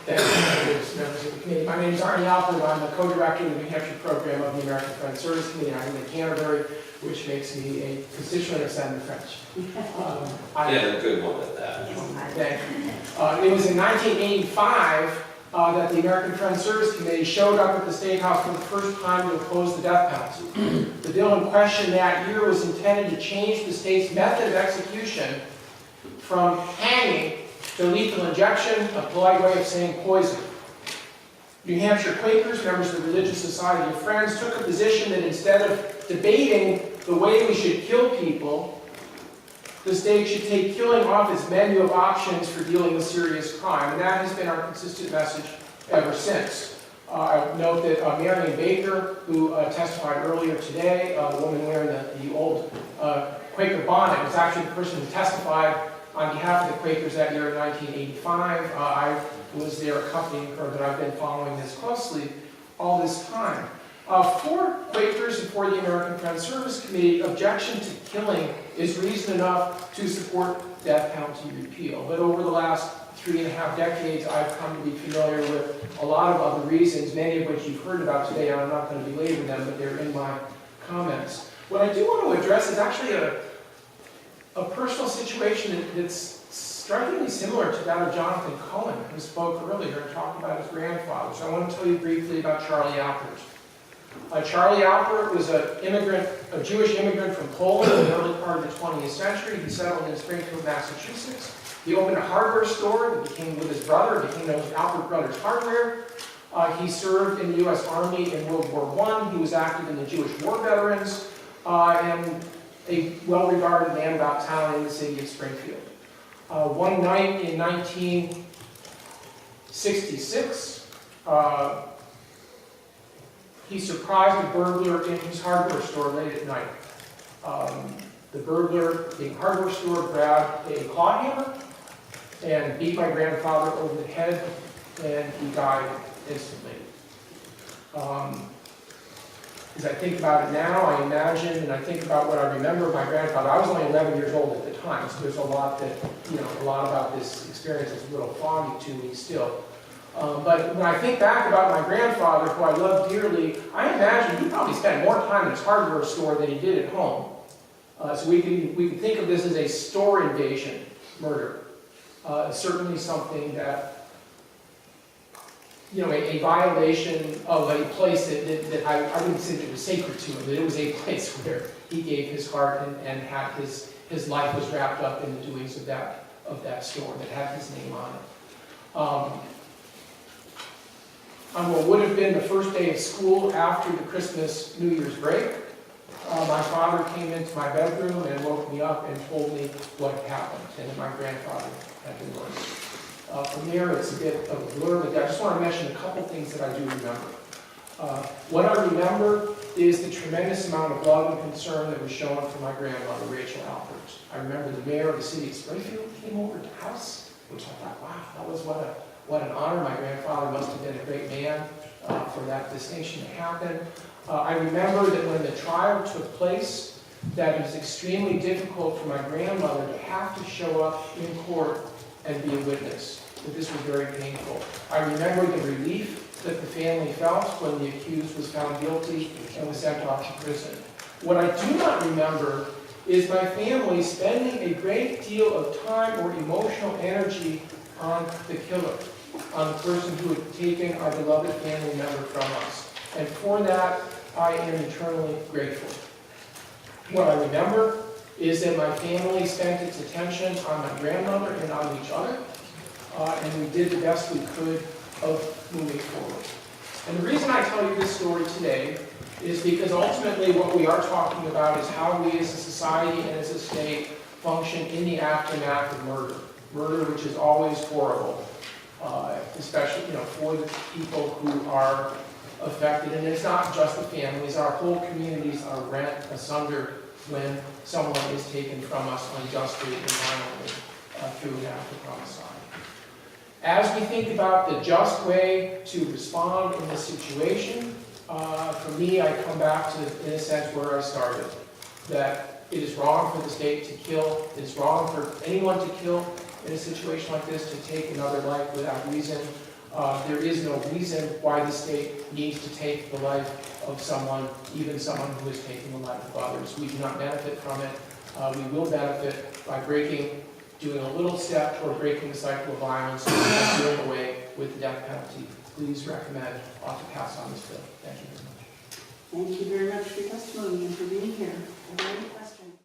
Thank you, members of the committee. My name is Arnie Alpert. I'm the co-director of the New Hampshire program of the American Friends Service Committee. I live in Canterbury, which makes me a constituent of Senator French. Yeah, a good one at that. Thank you. It was in 1985 that the American Friends Service Committee showed up at the State House for the first time to oppose the death penalty. The bill in question that year was intended to change the state's method of execution from hanging to lethal injection, a polite way of saying poison. New Hampshire Quakers, members of the Religious Society of Friends, took a position that instead of debating the way we should kill people, the state should take killing off its menu of options for dealing with serious crime. And that has been our consistent message ever since. I note that Marion Baker, who testified earlier today, the woman wearing the old Quaker bonnet, was actually the person who testified on behalf of the Quakers that year in 1985. I was there accompanying her, but I've been following this closely all this time. For Quakers and for the American Friends Service Committee, objection to killing is reason enough to support death penalty repeal. But over the last 3.5 decades, I've come to be familiar with a lot of other reasons, many of which you've heard about today, and I'm not going to belabor them, but they're in my comments. What I do want to address is actually a personal situation that's strikingly similar to that of Jonathan Cohen, who spoke earlier and talked about his grandfather. So I want to tell you briefly about Charlie Alpert. Charlie Alpert was a Jewish immigrant from Poland in the early part of the 20th century. He settled in Springfield, Massachusetts. He opened a hardware store that became, with his brother, became known as Alpert Brothers Hardware. He served in the U.S. Army in World War I. He was active in the Jewish War Veterans, and a well-regarded man about town in the city of Springfield. One night in 1966, he surprised a burglar in his hardware store late at night. The burglar, being a hardware store, grabbed a claw hammer and beat my grandfather over the head, and he died instantly. As I think about it now, I imagine and I think about what I remember of my grandfather. I was only 11 years old at the time, so there's a lot that, a lot about this experience is a little foggy to me still. But when I think back about my grandfather, who I love dearly, I imagine he probably spent more time in his hardware store than he did at home. So we can think of this as a store invasion murder. Certainly something that, a violation of a place that I wouldn't say that it was sacred to him, that it was a place where he gave his heart and had his life was wrapped up in the doings of that store that had his name on it. On what would have been the first day of school after the Christmas New Year's break, my father came into my bedroom and woke me up and told me what had happened and that my grandfather had been murdered. From there, it's a bit of a blur, but I just want to mention a couple things that I do remember. What I remember is the tremendous amount of love and concern that was shown for my grandmother, Rachel Alpert. I remember the mayor of the city of Springfield came over to the house, which I thought, wow, that was what an honor. My grandfather must have been a great man for that distinction to happen. I remember that when the trial took place, that it was extremely difficult for my grandmother to have to show up in court and be a witness. That this was very painful. I remember the relief that the family felt when the accused was found guilty and was sent off to prison. What I do not remember is my family spending a great deal of time or emotional energy on the killer, on the person who had taken our beloved family member from us. And for that, I am eternally grateful. What I remember is that my family spent its attention on my grandmother and on each other, and we did the best we could of moving forward. And the reason I tell you this story today is because ultimately what we are talking about is how we as a society and as a state function in the aftermath of murder. Murder which is always horrible, especially for the people who are affected. And it's not just the families, our whole communities are rent asunder when someone is taken from us unjustly and violently through an act of homicide. As we think about the just way to respond in this situation, for me, I come back to, in a sense, where I started. That it is wrong for the state to kill, it is wrong for anyone to kill in a situation like this, to take another life without reason. There is no reason why the state needs to take the life of someone, even someone who is taking the life of others. We do not benefit from it. We will benefit by doing a little step toward breaking the cycle of violence and doing away with the death penalty. Please recommend to pass on this bill. Thank you very much. Thank you very much for your testimony and for being here. Are there any questions?